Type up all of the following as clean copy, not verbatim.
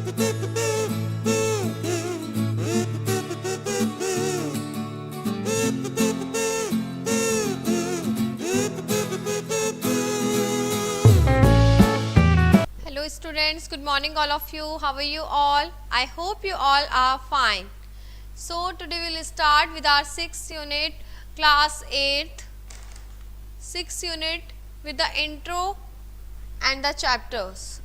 Hello students, good morning all of you. How are you all? I hope you all are fine. So today we will start with our 6th unit, class 8th, 6th unit with the intro and the chapters.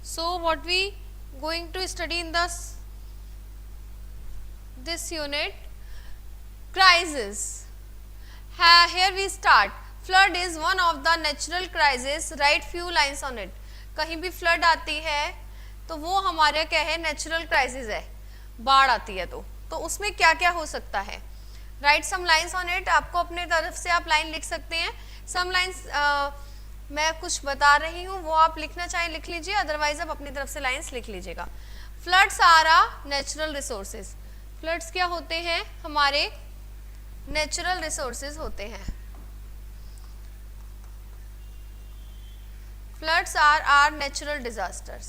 So what we going to study in this unit? Crisis. Here we start. Flood is one of the natural crisis. Write few lines on it. कहीं भी flood आती है तो वो हमारे क्या है, natural crisis है, बाढ़ आती है तो उसमें क्या क्या हो सकता है. Write some lines on it. आपको अपने तरफ से आप लाइन लिख सकते हैं. सम लाइंस मैं कुछ बता रही हूँ, वो आप लिखना चाहें लिख लीजिए, अदरवाइज आप अपनी तरफ से लाइंस लिख लीजिएगा. Floods are a natural resources. Floods क्या होते हैं, हमारे नेचुरल रिसोर्सेज होते हैं. Floods are are natural disasters,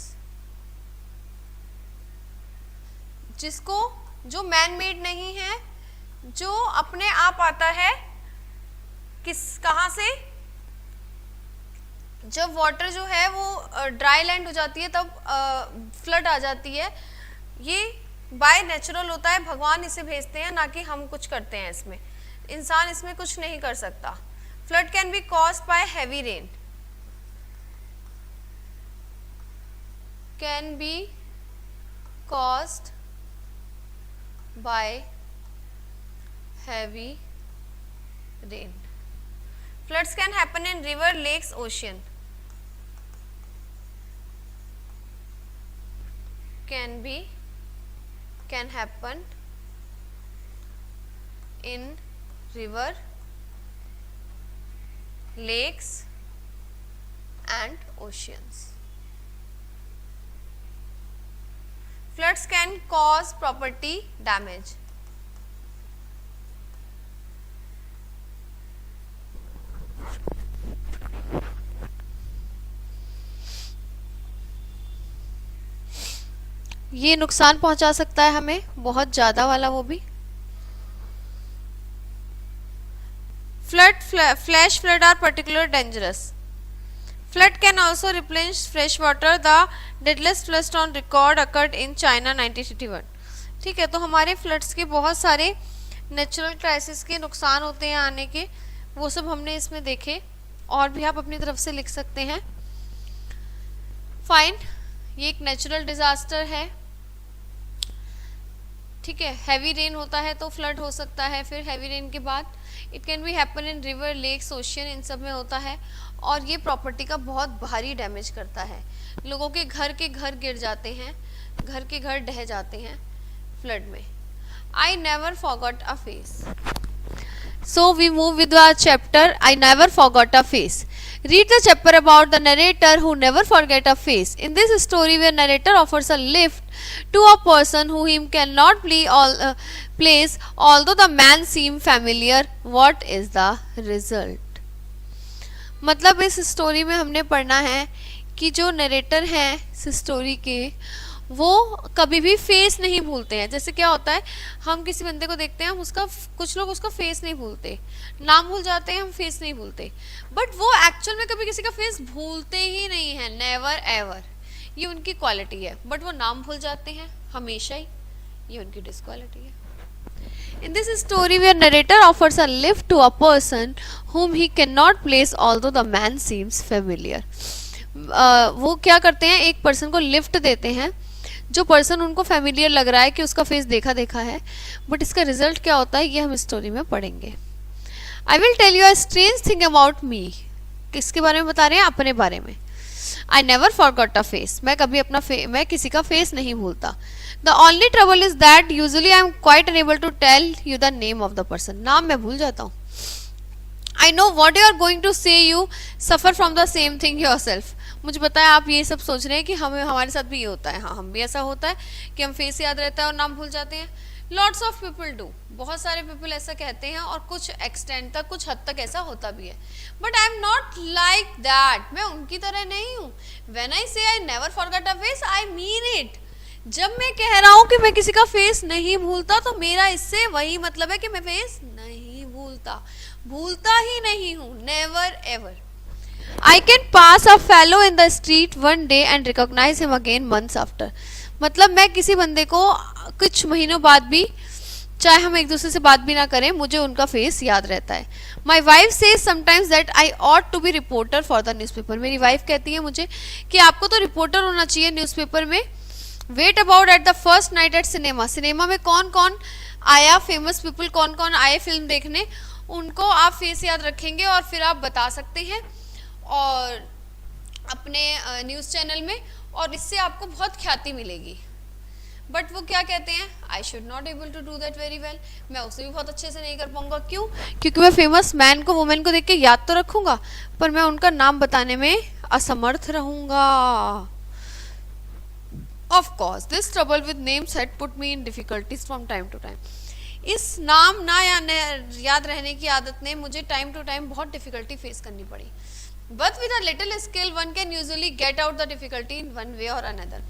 जिसको जो मैन मेड नहीं है, जो अपने आप आता है. कहाँ से, जब वाटर जो है वो ड्राई लैंड हो जाती है तब फ्लड आ जाती है. ये बाय नेचुरल होता है, भगवान इसे भेजते हैं, ना कि हम कुछ करते हैं इसमें. इंसान इसमें कुछ नहीं कर सकता. Flood can be caused by heavy rain, can be caused by heavy rain. Floods can happen in river, lakes, ocean. Can happen in river, lakes and oceans. Floods can cause property damage. ये नुकसान पहुंचा सकता है हमें, बहुत ज्यादा वाला वो भी. Flash flood are particularly dangerous. Flood can also replenish fresh water. The deadliest flood on record occurred in China 1981. ठीक है, तो हमारे फ्लड्स के बहुत सारे नेचुरल क्राइसिस के नुकसान होते हैं आने के, वो सब हमने इसमें देखे, और भी आप अपनी तरफ से लिख सकते हैं. फाइन, ये एक नेचुरल डिजास्टर है. ठीक है, हैवी रेन होता है तो फ्लड हो सकता है. फिर हैवी रेन के बाद it can be happen in river, lakes, ocean, इन सब में होता है. और ये प्रॉपर्टी का बहुत भारी डैमेज करता है. लोगों के घर गिर जाते हैं, घर के घर ढह जाते हैं फ्लड में. I never forgot a face. So we move with our chapter I never forgot a face. Read the chapter about the narrator who never forget a face. In this story, where narrator offers a lift to a person who him cannot place, although the man seem familiar, what is the result? मतलब इस story में हमने पढ़ना है कि जो narrator हैं इस स्टोरी के, वो कभी भी फेस नहीं भूलते हैं. जैसे क्या होता है, हम किसी बंदे को देखते हैं, हम उसका, कुछ लोग उसका फेस नहीं भूलते, नाम भूल जाते हैं, हम फेस नहीं भूलते. बट वो एक्चुअल में कभी किसी का फेस भूलते ही नहीं है, नेवर एवर. ये उनकी क्वालिटी है. बट वो नाम भूल जाते हैं हमेशा ही, ये उनकी डिसक्वालिटी है. In this story, where narrator offers a lift to a person whom he cannot place, although the man seems familiar. वो क्या करते हैं, एक पर्सन को लिफ्ट देते हैं, जो पर्सन उनको फेमिलियर लग रहा है कि उसका फेस देखा देखा है. बट इसका रिजल्ट क्या होता है, ये हम स्टोरी में पढ़ेंगे. I will tell you a strange thing about me. किसके बारे में बता रहे हैं, अपने बारे में. I never forgot a face. मैं कभी मैं किसी का फेस नहीं भूलता. The only trouble is that usually I am quite unable to tell you the name of the person. नाम मैं भूल जाता हूँ. I know what you are going to say. You suffer from the same thing yourself. मुझे पता है आप ये सब सोच रहे हैं कि हमारे साथ भी ये होता है. हाँ, हम भी ऐसा होता है कि हम फेस याद रहता है और नाम भूल जाते हैं. Lots of people do. बहुत सारे people ऐसा कहते हैं, और कुछ एक्सटेंट तक, कुछ हद तक ऐसा होता भी है. But I am not like that. मैं उनकी तरह नहीं हूँ. When I say I never forget a face, I mean it. जब मैं कह रहा हूं कि मैं किसी का फेस नहीं भूलता, तो मेरा इससे वही मतलब है कि मैं फेस नहीं भूलता, भूलता ही नहीं हूं, never ever. I can pass a fellow in the street one day and recognise him again months after. मतलब मैं किसी बंदे को कुछ महीनों बाद भी, चाहे हम एक दूसरे से बात भी ना करें, मुझे उनका फेस याद रहता है। My wife says sometimes that I ought to be reporter for the newspaper. मेरी वाइफ कहती है मुझे कि आपको तो रिपोर्टर होना चाहिए न्यूज़पेपर में। Wait about at the first night at cinema. Cinema में कौन कौन आया, फेमस पीपल कौन कौन आए फिल्म देखने, उनको आप फेस याद रखेंगे और फिर आप बता सकते हैं और अपने न्यूज़ चैनल में, और इससे आपको बहुत ख्याति मिलेगी। बट वो क्या कहते हैं, I should not able to do that very well. मैं उसे भी बहुत अच्छे से नहीं कर पाऊंगा। क्यों? क्योंकि मैं फेमस मैन को, वुमेन को देख के याद तो रखूंगा, पर मैं उनका नाम बताने में असमर्थ रहूंगा। Of course, this trouble with names had put me in difficulties from time to time. इस नाम ना याद रहने की आदत ने मुझे टाइम टू टाइम बहुत डिफिकल्टी फेस करनी पड़ी। But with a little skill, one can usually get out the difficulty in one way or another.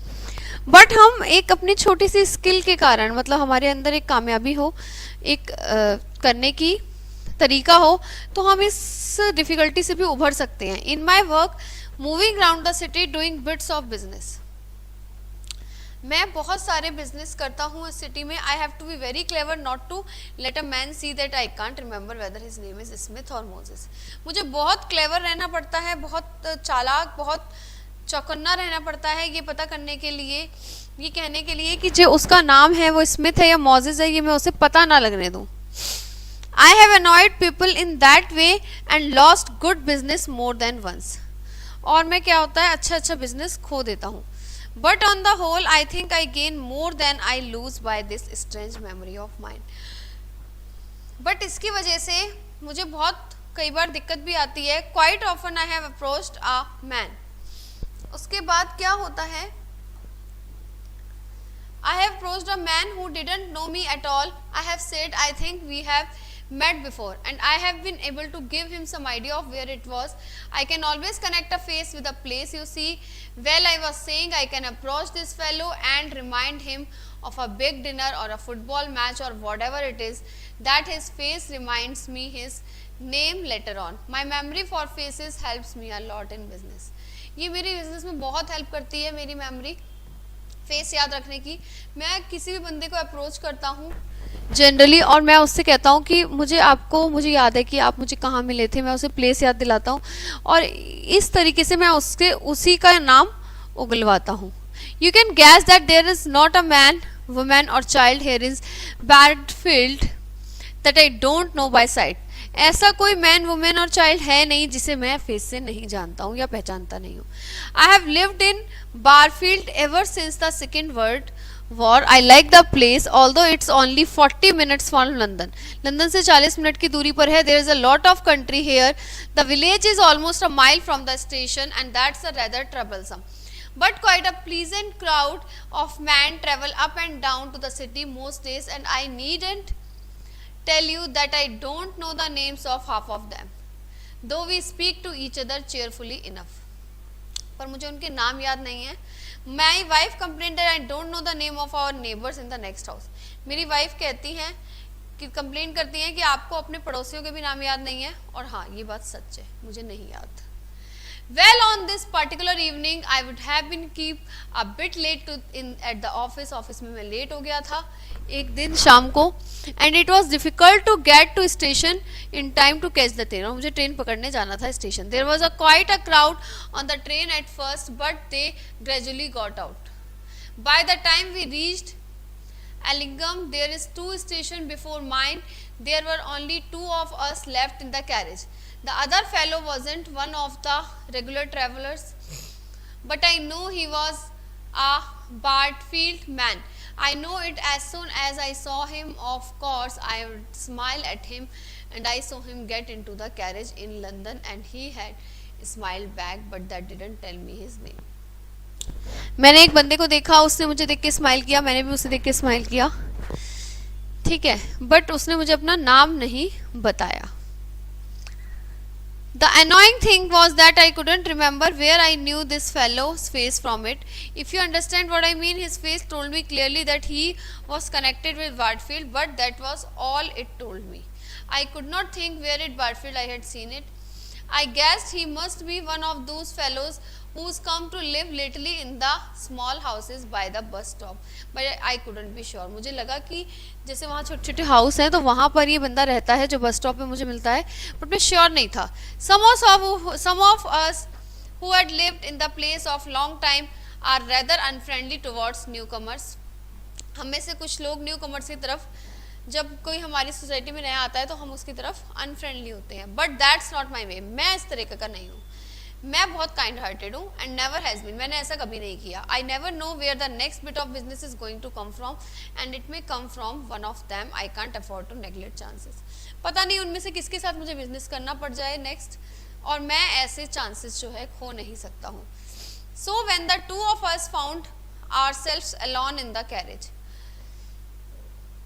But हम एक अपनी छोटी सी स्किल के कारण, मतलब हमारे अंदर एक कामयाबी हो, एक करने की तरीका हो, तो हम इस डिफिकल्टी से भी उभर सकते हैं। In my work moving around the city doing bits of business, मैं बहुत सारे बिजनेस करता हूँ इस सिटी में। I have to be very clever not to let a man see that I can't remember whether his name is Smith और Moses. मुझे बहुत क्लेवर रहना पड़ता है, बहुत चालाक, बहुत चौकन्ना रहना पड़ता है ये पता करने के लिए, ये कहने के लिए कि जो उसका नाम है वो स्मिथ है या मोजेस है, ये मैं उसे पता ना लगने दूँ। I have annoyed people in that way and lost good business more than once. और मैं क्या होता है, अच्छा बिजनेस खो देता हूँ। But on the whole, I think I gain more than I lose by this strange memory of mine. But इसकी वजह से मुझे बहुत कई बार दिक्कत भी आती है। Quite often I have approached a man. उसके बाद क्या होता है, I have approached a man who didn't know me at all. I have said I think we have met before and I have been able to give him some idea of where it was. I can always connect a face with a place. You see, well, I was saying I can approach this fellow and remind him of a big dinner or a football match or whatever it is that his face reminds me his name later on. My memory for faces helps me a lot in business. ये मेरी business में बहुत help करती है, मेरी memory face याद रखने की। मैं किसी भी बंदे को अप्रोच करता हूँ जनरली, और मैं उससे कहता हूँ कि मुझे याद है कि आप मुझे कहाँ मिले थे, मैं उसे प्लेस याद दिलाता हूँ और इस तरीके से मैं उसके उसी का नाम उगलवाता हूँ। You can guess that there is not a man, women और child here is Badfield that I don't know by sight. ऐसा कोई मैन, वुमेन और चाइल्ड है नहीं जिसे मैं फेस से नहीं जानता हूँ या पहचानता नहीं हूँ। I have lived in Barfield ever since the second world war. I like the place although it's only 40 minutes from London. London से 40 मिनट की दूरी पर है। There is a lot of country here. The village is almost a mile from the station and that's a rather troublesome but quite a pleasant crowd of men travel up and down to the city most days and I needn't tell you that I don't know the names of half of them, though we speak to each other cheerfully enough. पर मुझे उनके नाम याद नहीं है। My wife complained that I don't know the name of our neighbors in the next house. मेरी wife कहती हैं कि कंप्लेन करती हैं कि आपको अपने पड़ोसियों के भी नाम याद नहीं है, और हाँ, ये बात सच है, मुझे नहीं याद। Well, on this particular evening, I would have been keep a bit late at the office. Office में मैं लेट हो गया था एक दिन शाम को, and it was difficult to get to station in time to catch the train. और मुझे ट्रेन पकड़ने जाना था station. There was quite a crowd on the train at first, but they gradually got out. By the time we reached Allingham, there is 2 stations before mine. There were only 2 of us left in the carriage. The other fellow wasn't one of the regular travelers, but I know he was a Bartfield man. I know it as soon as I saw him. Of course, I would smile at him, and I saw him get into the carriage in London, and he had smiled back, but that didn't tell me his name. मैंने एक बंदे को देखा, उसने मुझे देख के smile किया, मैंने भी उसे देख के स्माइल किया, ठीक है, बट उसने मुझे अपना नाम नहीं बताया। The annoying thing was that I couldn't remember where I knew this fellow's face from it. If you understand what I mean, his face told me clearly that he was connected with Barfield, but that was all it told me. I could not think where at Barfield I had seen it. I guessed he must be one of those fellows who's come to live lately in the small houses by the bus stop. But I couldn't be sure. मुझे लगा कि जैसे वहाँ छोटे छोटे house हैं तो वहाँ पर ये बंदा रहता है जो बस स्टॉप पे मुझे मिलता है, बट मैं श्योर नहीं था. Some of us who had lived in the place of long time are rather unfriendly towards newcomers. हम में से कुछ लोग न्यू कमर्स की तरफ, जब कोई हमारी सोसाइटी में नया आता है तो हम उसकी तरफ अनफ्रेंडली होते हैं. But that's not my way. मैं इस तरीके का नहीं हूँ. मैं बहुत काइंड हार्टेड हूँ एंड नेवर हैज़ बीन. मैंने ऐसा कभी नहीं किया. I never know where the next bit of business is going to come from and it may come from one of them. I can't afford to neglect chances. पता नहीं उनमें से किसके साथ मुझे बिजनेस करना पड़ जाए नेक्स्ट, और मैं ऐसे चांसेस जो है खो नहीं सकता हूँ. So when the two of us found ourselves alone in the carriage.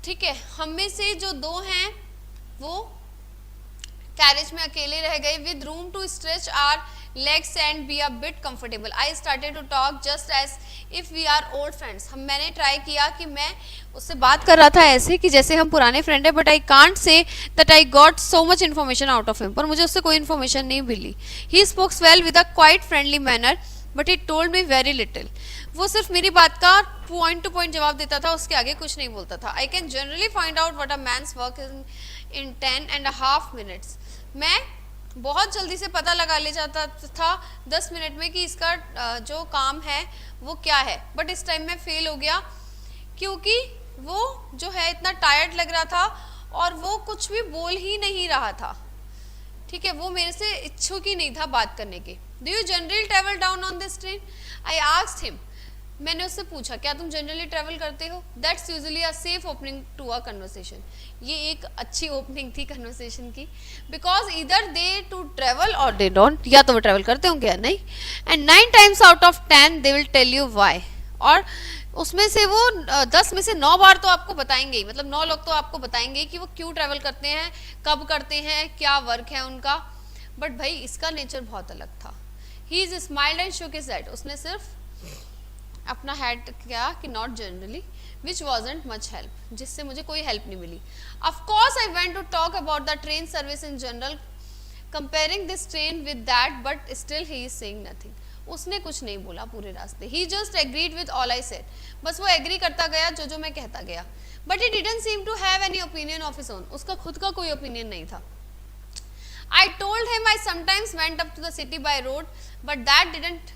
ठीक है, हम में से जो दो हैं वो कैरेज में अकेले रह गए. With room to stretch our legs and be a bit comfortable. I started to talk just as if we are old friends. मैंने ट्राई किया कि मैं उससे बात कर रहा था ऐसे कि जैसे हम पुराने फ्रेंड है. But I can't say that I got so much information out of him. पर मुझे उससे कोई इन्फॉर्मेशन नहीं मिली. He spokes well with a quite friendly manner but it told me very little. वो सिर्फ मेरी बात का पॉइंट टू पॉइंट जवाब देता था, उसके आगे कुछ नहीं बोलता था. I can generally find out what a man's work in 10.5 minutes. मैं बहुत जल्दी से पता लगा ले जाता था 10 मिनट में कि इसका जो काम है वो क्या है. बट इस टाइम में फेल हो गया क्योंकि वो जो है इतना टायर्ड लग रहा था और वो कुछ भी बोल ही नहीं रहा था. ठीक है, वो मेरे से इच्छुक ही नहीं था बात करने के. Do you generally travel down on this train? I asked him. मैंने उससे पूछा क्या तुम जनरली ट्रैवल करते हो? That's usually a safe opening to a conversation. ये एक अच्छी ओपनिंग थी कन्वर्सेशन की. बिकॉज इधर दे टू ट्रैवल और दे डोंट. या तो वो ट्रैवल करते होंगे या नहीं. And 9 times out of 10 they will tell you why. और उसमें से वो 10 में से 9 बार तो आपको बताएंगे ही. मतलब 9 लोग तो आपको बताएंगे कि वो क्यों ट्रैवल करते हैं, कब करते हैं, क्या वर्क है उनका. बट भाई इसका नेचर बहुत अलग था. He is smiled and shook his head. उसने सिर्फ अपना हेड किया कि not generally, which wasn't much help, जिससे मुझे कोई हेल्प नहीं मिली. Of course I went to talk about the train service in general, comparing this train with that, but still he is saying nothing. उसने कुछ नहीं बोला पूरे रास्ते. He just agreed with all I said. बस वो एग्री करता गया जो मैं कहता गया. But he didn't seem to have any opinion of his own. उसका खुद का कोई ओपिनियन नहीं था. I told him I sometimes went up to the city by road, but that didn't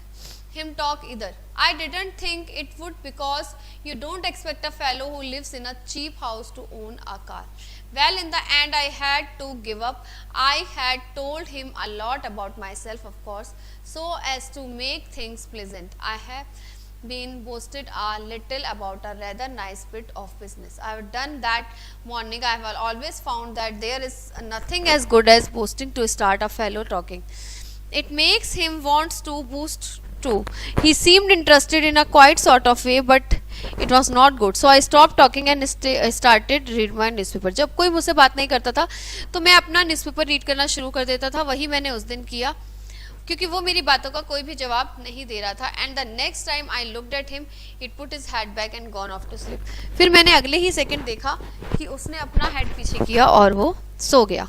him talk either. I didn't think it would because you don't expect a fellow who lives in a cheap house to own a car. Well, in the end I had to give up. I had told him a lot about myself, of course, so as to make things pleasant. I have been boasted a little about a rather nice bit of business I have done that morning. I have always found that there is nothing as good as boasting to start a fellow talking. It makes him wants to boost too. He seemed interested in a quiet sort of way, but it was not good. So I stopped talking and started read my newspaper. जब कोई मुझसे बात नहीं करता था तो मैं अपना न्यूज़पेपर रीड करना शुरू कर देता था. वही मैंने उस दिन किया क्योंकि वो मेरी बातों का कोई भी जवाब नहीं दे रहा था. And the next time I looked at him it put his head back and gone off to sleep. फिर मैंने अगले ही सेकंड देखा कि उसने अपना हेड पीछे किया और वो सो गया.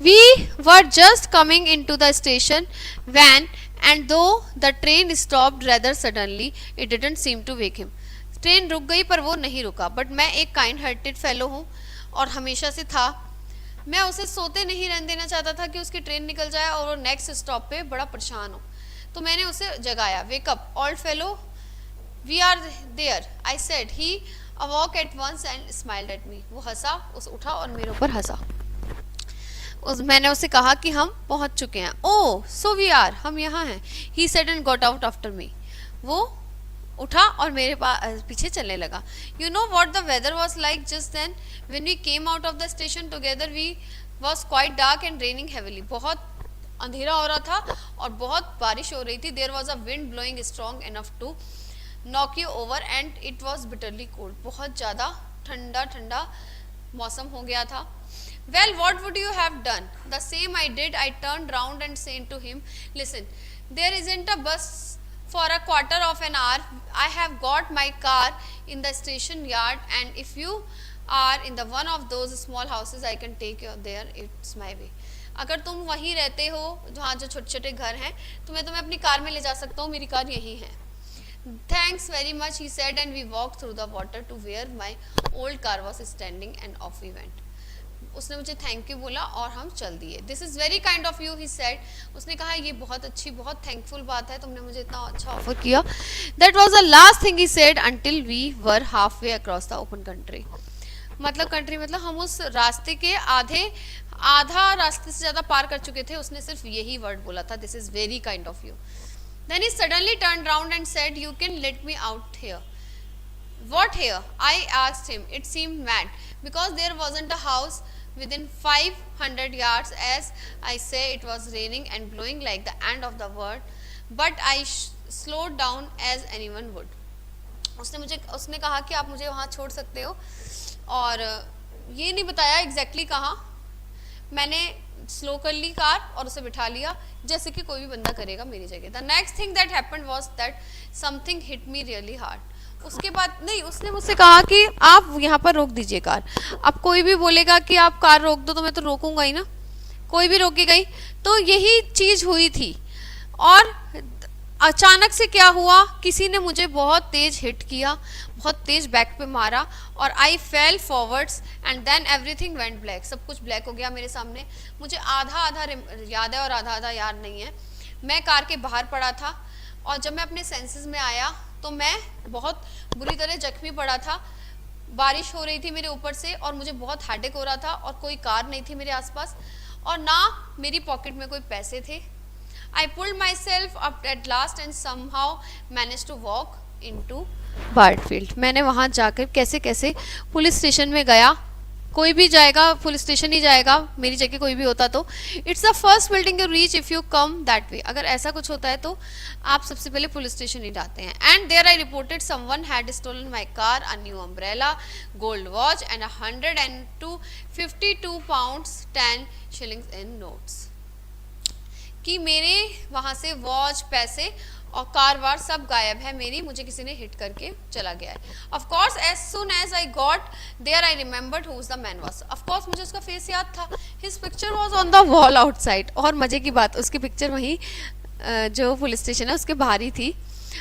We were just coming into the station when and though the train stopped rather suddenly it didn't seem to wake him. Train रुक गई पर वो नहीं रुका. बट मैं एक काइंड हार्टेड फेलो हूँ और हमेशा से था. मैं उसे सोते नहीं रहने देना चाहता था कि उसकी ट्रेन निकल जाए और वो नेक्स्ट स्टॉप पे बड़ा परेशान हो. तो मैंने उसे जगाया. Wake up old fellow, we are there, I said. He awoke at once and smiled at me. वो हंसा, उस उठा और मेरे ऊपर हंसा. मैंने उसे कहा कि हम पहुंच चुके हैं. ओह सो वी आर, हम यहाँ हैं. He said and got out after me. वो उठा और मेरे पीछे चलने लगा. You know what the weather was like just then when we came out of the station together. We was quite dark and raining heavily. बहुत अंधेरा हो रहा था और बहुत बारिश हो रही थी. There was a wind blowing strong enough to knock you over and it was bitterly cold. बहुत ज़्यादा ठंडा ठंडा मौसम हो गया था. Well, what would you have done? The same I did. I turned round and said to him, listen, there isn't a bus for a quarter of an hour. I have got my car in the station yard, and if you are in the one of those small houses, I can take you there. It's my way. अगर तुम वहीं रहते हो जहाँ जो छोटे छोटे घर हैं तो मैं तुम्हें अपनी कार में ले जा सकता हूँ, मेरी कार यहीं है. Thanks very much, he said, and we walked through the water to where my old car was standing, and off we went. उसने मुझे थैंक यू बोला और हम चल दिए. This is very kind of you, he said. उसने कहा ये बहुत अच्छी, बहुत थैंकफुल बात है, तुमने मुझे इतना अच्छा ऑफर किया. That was the last thing he said until we were half way across the open country. मतलब कंट्री मतलब हम उस रास्ते के आधा रास्ते से ज़्यादा पार कर चुके थे. उसने सिर्फ यही वर्ड बोला था, this is very kind of you. Then he suddenly turn round and said, you can let me out here. What here? I asked him. It seemed mad because there wasn't a house within 500 yards. As I say, it was raining and blowing like the end of the world, but I slowed down as anyone would. उसने कहा कि आप मुझे वहाँ छोड़ सकते हो, और ये नहीं बताया एग्जैक्टली कहाँ. मैंने स्लो कर ली कार और उसे बिठा लिया जैसे कि कोई भी बंदा करेगा मेरी जगह. The next thing that happened was that something hit me really hard. उसके बाद नहीं, उसने मुझसे कहा कि आप यहाँ पर रोक दीजिए कार. अब कोई भी बोलेगा कि आप कार रोक दो तो मैं तो रोकूंगा ही ना, कोई भी रोकेगा ही. तो यही चीज़ हुई थी. और अचानक से क्या हुआ, किसी ने मुझे बहुत तेज हिट किया, बहुत तेज बैक पे मारा, और I fell forwards and then everything went black. सब कुछ ब्लैक हो गया मेरे सामने. मुझे आधा आधा याद है और आधा आधा याद नहीं है. मैं कार के बाहर पड़ा था, और जब मैं अपने सेंसेस में आया तो मैं बहुत बुरी तरह जख्मी पड़ा था. बारिश हो रही थी मेरे ऊपर से और मुझे बहुत हेडेक हो रहा था, और कोई कार नहीं थी मेरे आसपास, और ना मेरी पॉकेट में कोई पैसे थे. I pulled myself up at last and somehow managed to walk into Bartfield. मैंने वहाँ जाकर कैसे कैसे पुलिस स्टेशन में गया. कोई भी जाएगा पुलिस स्टेशन ही जाएगा, मेरी जगह कोई भी होता तो. It's the first building you reach if you come that way. अगर ऐसा कुछ होता है तो आप सबसे पहले पुलिस स्टेशन ही जाते हैं. And there I reported someone had stolen my car, a new umbrella, gold watch and 152 pounds 10 shillings in notes. कि मेरे वहाँ से वॉच, पैसे और कार वार सब गायब है मेरी, मुझे किसी ने हिट करके चला गया है. Of course as soon as I got there I remembered who the man was. Of course मुझे उसका फेस याद था. His picture was on the wall outside. और मजे की बात, उसकी पिक्चर वहीं जो पुलिस स्टेशन है उसके बाहर ही थी.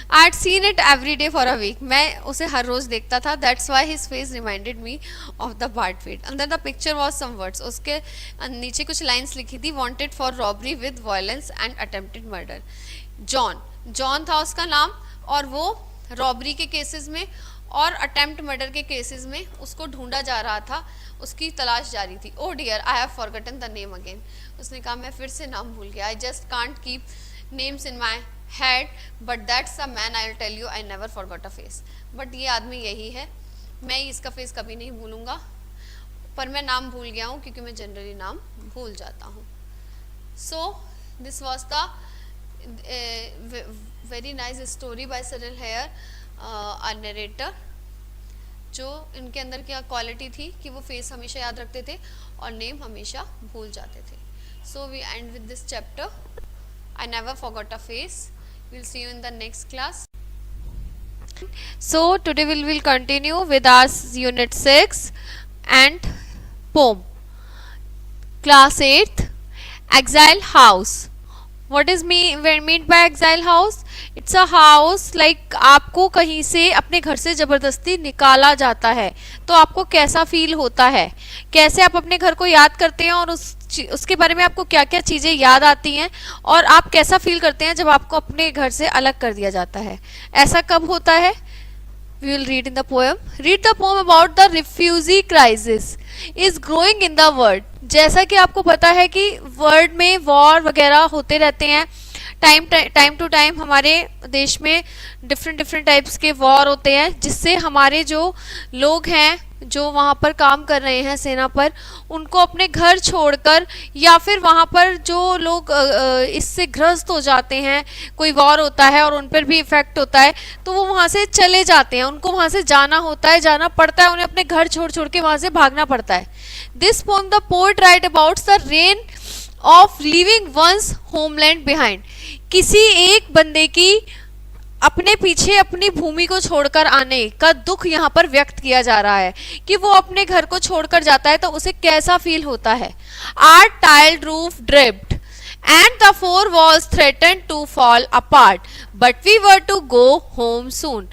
I had seen it every day for a week. मैं उसे हर रोज देखता था. That's why his face reminded me of the Bartfield. Under the picture was some words. उसके नीचे कुछ लाइंस लिखी थी. Wanted for robbery with violence and attempted murder. John था उसका नाम, और वो रॉबरी के केसेस में और अटेम्प्ट मर्डर के केसेस में उसको ढूंढा जा रहा था, उसकी तलाश जारी थी. Oh dear, I have forgotten the name again. उसने कहा मैं फिर से नाम भूल गया. I just can't keep names in my head, but that's the man. I'll tell you, I never forgot a face. But ये आदमी यही है, मैं इसका फेस कभी नहीं भूलूंगा, पर मैं नाम भूल गया हूँ क्योंकि मैं जनरली नाम भूल जाता हूँ. So this was the very nice story by Cyril Hare, a narrator. जो इनके अंदर क्या क्वालिटी थी कि वो फेस हमेशा याद रखते थे और नेम हमेशा भूल जाते थे. So we end with this chapter. I never forgot a face. We'll see you in the next class. So today we will continue with our unit 6 and poem. Class 8th, Exile House. What is meant by exile house? It's a house like आपको कहीं से अपने घर से जबरदस्ती निकाला जाता है तो आपको कैसा फील होता है, कैसे आप अपने घर को याद करते हैं और उसके बारे में आपको क्या क्या चीजें याद आती हैं, और आप कैसा फील करते हैं जब आपको अपने घर से अलग कर दिया जाता है. ऐसा कब होता है? We will read in the poem. Read the poem about the refugee crisis is growing in the world. जैसा कि आपको पता है कि वर्ल्ड में वॉर वगैरह होते रहते हैं, टाइम टू टाइम हमारे देश में डिफरेंट टाइप्स के वॉर होते हैं, जिससे हमारे जो लोग हैं, जो वहाँ पर काम कर रहे हैं सेना पर, उनको अपने घर छोड़कर, या फिर वहाँ पर जो लोग इससे ग्रस्त हो जाते हैं, कोई वॉर होता है और उन पर भी इफेक्ट होता है, तो वो वहाँ से चले जाते हैं, उनको वहाँ से जाना होता है, जाना पड़ता है, उन्हें अपने घर छोड़ छोड़ के वहाँ से भागना पड़ता है. This poem the poet write about the rain of leaving one's homeland behind. किसी एक बंदे की अपने पीछे अपनी भूमि को छोड़कर आने का दुख यहाँ पर व्यक्त किया जा रहा है कि वो अपने घर को छोड़कर जाता है तो उसे कैसा फील होता है. Our tiled roof dripped and the four walls threatened to fall apart, but we were to go home soon.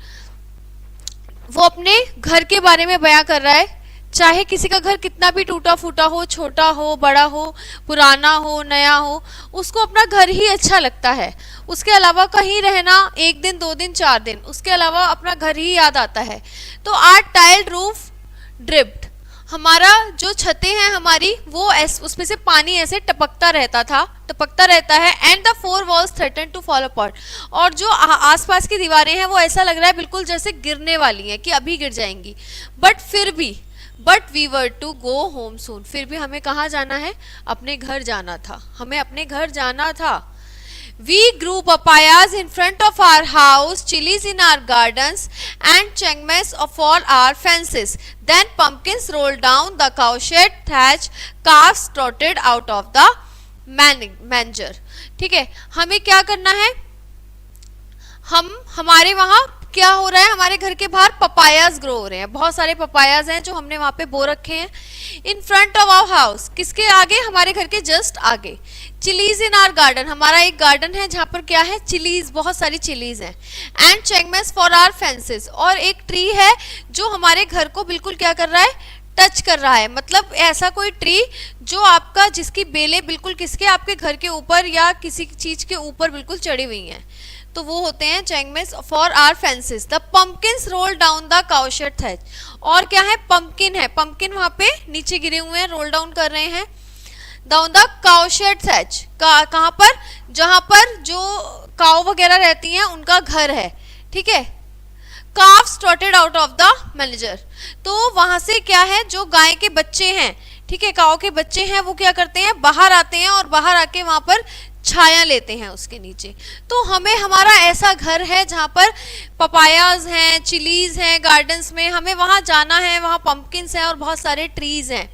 वो अपने घर के बारे में बयां कर रहा है. चाहे किसी का घर कितना भी टूटा फूटा हो, छोटा हो, बड़ा हो, पुराना हो, नया हो, उसको अपना घर ही अच्छा लगता है. उसके अलावा कहीं रहना 1 दिन 2 दिन 4 दिन, उसके अलावा अपना घर ही याद आता है. तो आर टाइल्ड रूफ ड्रिप्ड, हमारा जो छतें हैं हमारी, वो उसमें से पानी ऐसे टपकता रहता है. And the 4 walls threaten to fall apart, और जो आसपास की दीवारें हैं वो ऐसा लग रहा है बिल्कुल जैसे गिरने वाली हैं कि अभी गिर जाएंगी. But we were to go home soon, फिर भी हमें कहाँ जाना है? अपने घर जाना था, हमें अपने घर जाना था. We grew papayas in front of our house, chilies in our gardens, and chengmes for our fences. Then pumpkins rolled down the cowshed thatch, calves trotted out of the manger. ठीक है, हमें क्या करना है? हमारे वहाँ क्या हो रहा है? हमारे घर के बाहर पपायाज ग्रो हो रहे हैं, बहुत सारे पपायाज हैं जो हमने वहाँ पे बो रखे हैं. In front of our house, किसके आगे? हमारे घर के जस्ट आगे. चिलीज इन आवर गार्डन, हमारा एक गार्डन है जहाँ पर क्या है? चिलीज, बहुत सारी चिलीज हैं. एंड चेंगमेस फॉर आवर फेंसेस, और एक ट्री है जो हमारे घर को बिल्कुल क्या कर रहा है? टच कर रहा है. मतलब ऐसा कोई ट्री जो आपका, जिसकी बेलें बिल्कुल किसके? आपके घर के ऊपर या किसी चीज के ऊपर बिल्कुल चढ़ी हुई हैं, तो वो होते हैं चेंगमेस for our fences. The pumpkins roll down the cowshed thatch, और क्या है? पंपकिन है, पंपकिन वहां पे नीचे गिरे हुए हैं, रोल डाउन कर रहे हैं डाउन द काउशेड थैच. कहां पर? जहां पर जो काऊ वगैरह रहती हैं उनका घर है. ठीक है. Calves trotted out of the manager, तो वहां से क्या है? जो गाय के बच्चे हैं, ठीक है, काऊ के बच्चे हैं, वो क्या करते हैं? बाहर आते हैं और बाहर आके वहां पर छाया लेते हैं उसके नीचे. तो हमें, हमारा ऐसा घर है जहाँ पर पपायाज हैं, चिलीज हैं गार्डन्स में, हमें वहां जाना है, वहां पंपकिन्स हैं और बहुत सारे ट्रीज हैं.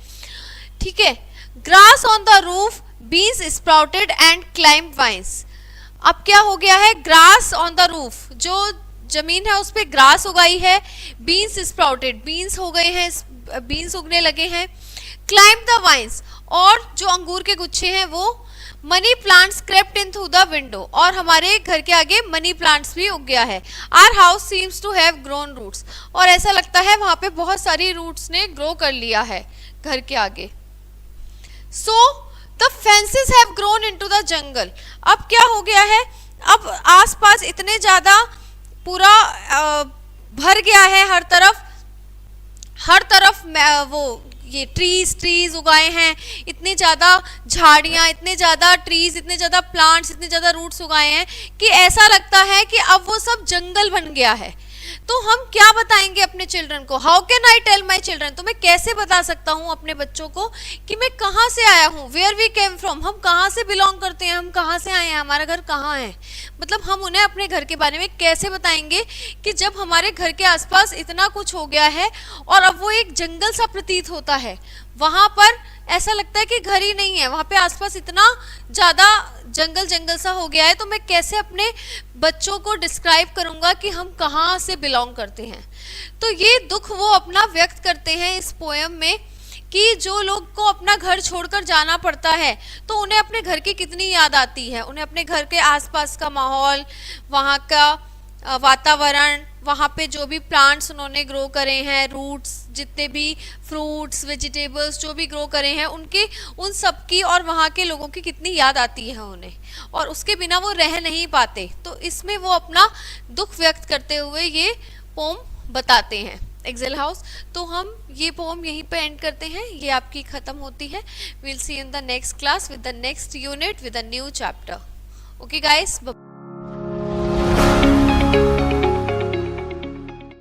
ठीक है. Grass on the roof, beans sprouted and climb vines. अब क्या हो गया है? ग्रास ऑन द रूफ, जो जमीन है उस पे ग्रास उगाई है. बीन्स स्प्राउटेड, बीन्स हो गए हैं, बीन्स उगने लगे हैं. क्लाइम्ब द वाइन्स, और जो अंगूर के गुच्छे हैं वो. Money plants crept in through the window, और हमारे घर के आगे मनी प्लांट्स भी उग गया है. Our house seems to have grown roots, और ऐसा लगता है वहां पे बहुत सारी रूट्स ने ग्रो कर लिया है घर के आगे. So the fences have grown into the jungle. अब क्या हो गया है? अब आसपास इतने ज्यादा पूरा भर गया है, हर तरफ वो ये ट्रीज उगाए हैं, इतनी ज्यादा झाड़ियां, इतने ज्यादा ट्रीज, इतने ज्यादा प्लांट्स, इतने ज्यादा रूट्स उगाए हैं कि ऐसा लगता है कि अब वो सब जंगल बन गया है. तो हम क्या बताएंगे अपने चिल्ड्रन को? How can I tell my children, तो मैं कैसे बता सकता हूँ अपने बच्चों को कि मैं कहाँ से आया हूँ? वेयर वी केम फ्रॉम, हम कहाँ से बिलोंग करते हैं, हम कहाँ से आए हैं, हमारा घर कहाँ है. मतलब हम उन्हें अपने घर के बारे में कैसे बताएंगे कि जब हमारे घर के आसपास इतना कुछ हो गया है और अब वो एक जंगल सा प्रतीत होता है, वहां पर ऐसा लगता है कि घर ही नहीं है, वहां पे आसपास इतना ज्यादा जंगल सा हो गया है. तो मैं कैसे अपने बच्चों को डिस्क्राइब करूंगा कि हम कहाँ से बिलोंग करते हैं? तो ये दुख वो अपना व्यक्त करते हैं इस पोएम में कि जो लोग को अपना घर छोड़कर जाना पड़ता है तो उन्हें अपने घर की कितनी याद आती है, उन्हें अपने घर के आसपास का माहौल, वहाँ का वातावरण, वहाँ पे जो भी प्लांट्स उन्होंने ग्रो करे हैं, रूट्स, जितने भी फ्रूट्स, वेजिटेबल्स जो भी ग्रो करे हैं, उनके उन सब की और वहाँ के लोगों की कितनी याद आती है उन्हें, और उसके बिना वो रह नहीं पाते. तो इसमें वो अपना दुख व्यक्त करते हुए ये पोम बताते हैं, एक्सेल हाउस. तो हम ये पोम यहीं पे एंड करते हैं, ये आपकी खत्म होती है. Will see in the next class with the next unit with a new chapter. Okay guys.